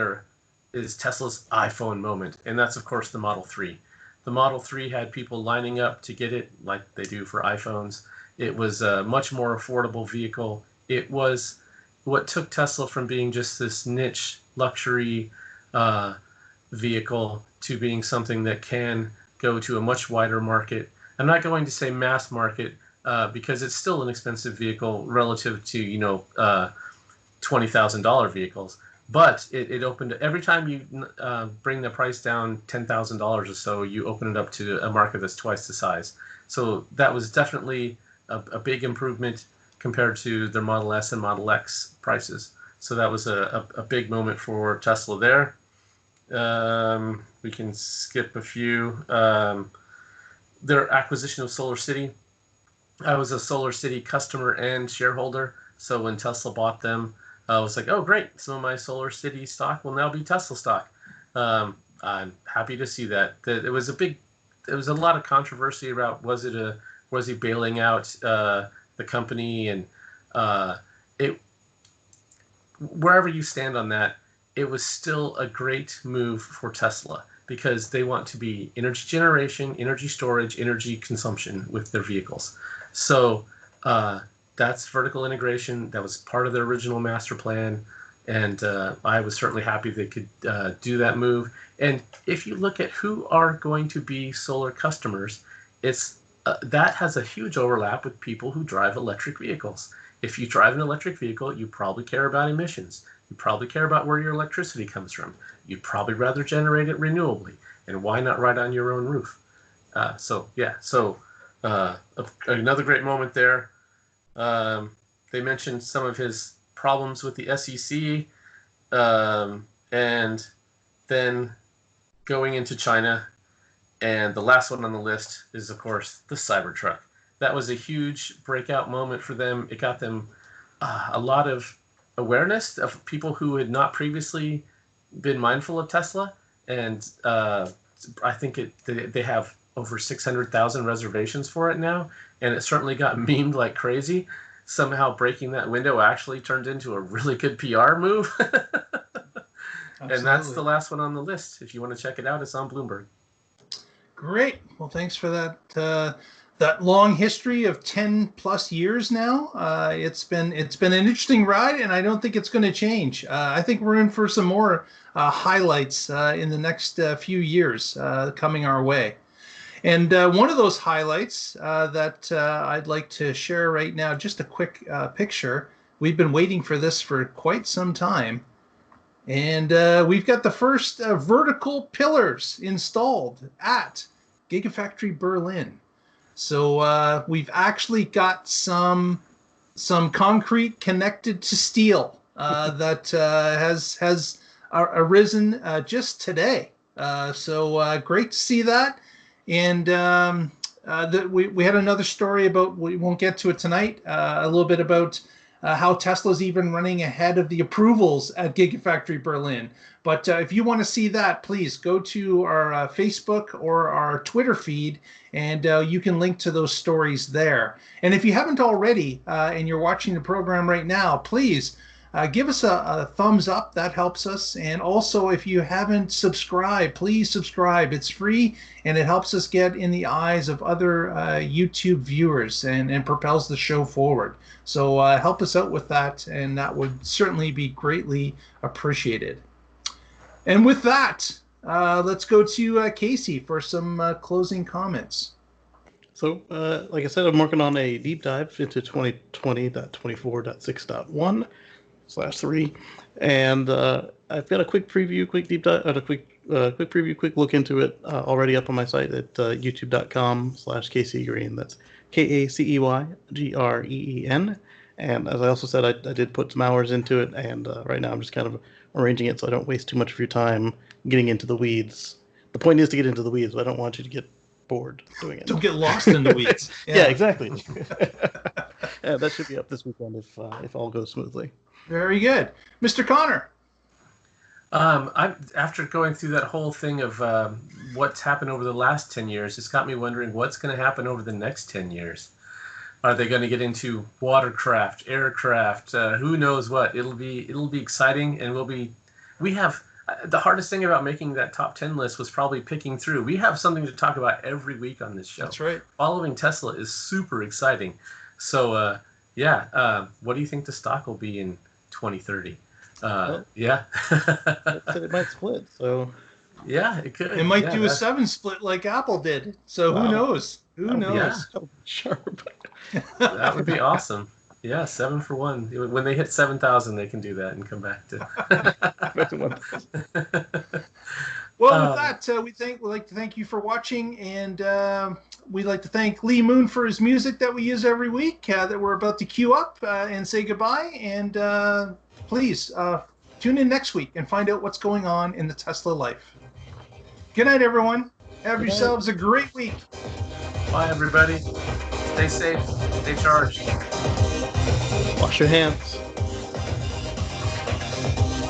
Tesla's iPhone moment, and that's of course the Model 3. The Model 3 had people lining up to get it like they do for iPhones. It was a much more affordable vehicle. It was what took Tesla from being just this niche luxury vehicle to being something that can go to a much wider market. I'm not going to say mass market because it's still an expensive vehicle relative to $20,000 vehicles. But it opened, every time you bring the price down $10,000 or so, you open it up to a market that's twice the size. So that was definitely a big improvement compared to their Model S and Model X prices. So that was a big moment for Tesla there. We can skip a few. Their acquisition of SolarCity. I was a SolarCity customer and shareholder. So when Tesla bought them, I was like, oh, great. Some of my SolarCity stock will now be Tesla stock. I'm happy to see that. There was a lot of controversy about was he bailing out the company, and wherever you stand on that, it was still a great move for Tesla because they want to be energy generation, energy storage, energy consumption with their vehicles. So that's vertical integration. That was part of their original master plan. And I was certainly happy they could do that move. And if you look at who are going to be solar customers, it's that has a huge overlap with people who drive electric vehicles. If you drive an electric vehicle, you probably care about emissions. You probably care about where your electricity comes from. You'd probably rather generate it renewably. And why not right on your own roof? So another great moment there. They mentioned some of his problems with the SEC, and then going into China. And the last one on the list is, of course, the Cybertruck. That was a huge breakout moment for them. It got them a lot of awareness of people who had not previously been mindful of Tesla. And I think they have over 600,000 reservations for it now. And it certainly got memed like crazy. Somehow breaking that window actually turned into a really good PR move. And that's the last one on the list. If you want to check it out, it's on Bloomberg. Great. Well, thanks for that that long history of 10 plus years now. It's been an interesting ride, and I don't think it's going to change. I think we're in for some more highlights in the next few years coming our way. And one of those highlights that I'd like to share right now, just a quick picture. We've been waiting for this for quite some time. And we've got the first vertical pillars installed at Gigafactory Berlin. So we've actually got some concrete connected to steel that has arisen just today. So great to see that. And we had another story about, we won't get to it tonight, a little bit about how Tesla's even running ahead of the approvals at Gigafactory Berlin. But if you want to see that, please go to our Facebook or our Twitter feed, and you can link to those stories there. And if you haven't already, and you're watching the program right now, please give us a thumbs up. That helps us. And also, if you haven't subscribed, please subscribe. It's free, and it helps us get in the eyes of other YouTube viewers and propels the show forward. So help us out with that, and that would certainly be greatly appreciated. And with that, let's go to Casey for some closing comments. So, like I said, I'm working on a deep dive into 2020.24.6.1/3, and I've got a quick preview, quick deep dive, quick look into it already up on my site at youtube.com/KCGreen. That's KACEYGREEN. And as I also said, I did put some hours into it, and right now I'm just kind of arranging it so I don't waste too much of your time getting into the weeds. The point is to get into the weeds, but I don't want you to get bored doing it. Don't get lost in the weeds. Yeah, exactly. Yeah, that should be up this weekend if all goes smoothly. Very good. Mr. Connor. After going through that whole thing of what's happened over the last 10 years, it's got me wondering what's going to happen over the next 10 years. Are they going to get into watercraft, aircraft? Who knows what? It'll be exciting, and we have the hardest thing about making that top 10 list was probably picking through. We have something to talk about every week on this show. That's right. Following Tesla is super exciting. So what do you think the stock will be in 2030? Yeah. It might split. So. Yeah, it could. It might do a 7 split like Apple did. So Who knows? Who knows? Yeah. Sharp. That would be awesome. Yeah, 7 for 1. When they hit 7,000, they can do that and come back to. Well, with that, we'd like to thank you for watching, and we'd like to thank Lee Moon for his music that we use every week that we're about to queue up and say goodbye. And please tune in next week and find out what's going on in the Tesla life. Good night, everyone. Have yourselves a great week. Bye, everybody. Stay safe. Stay charged. Wash your hands.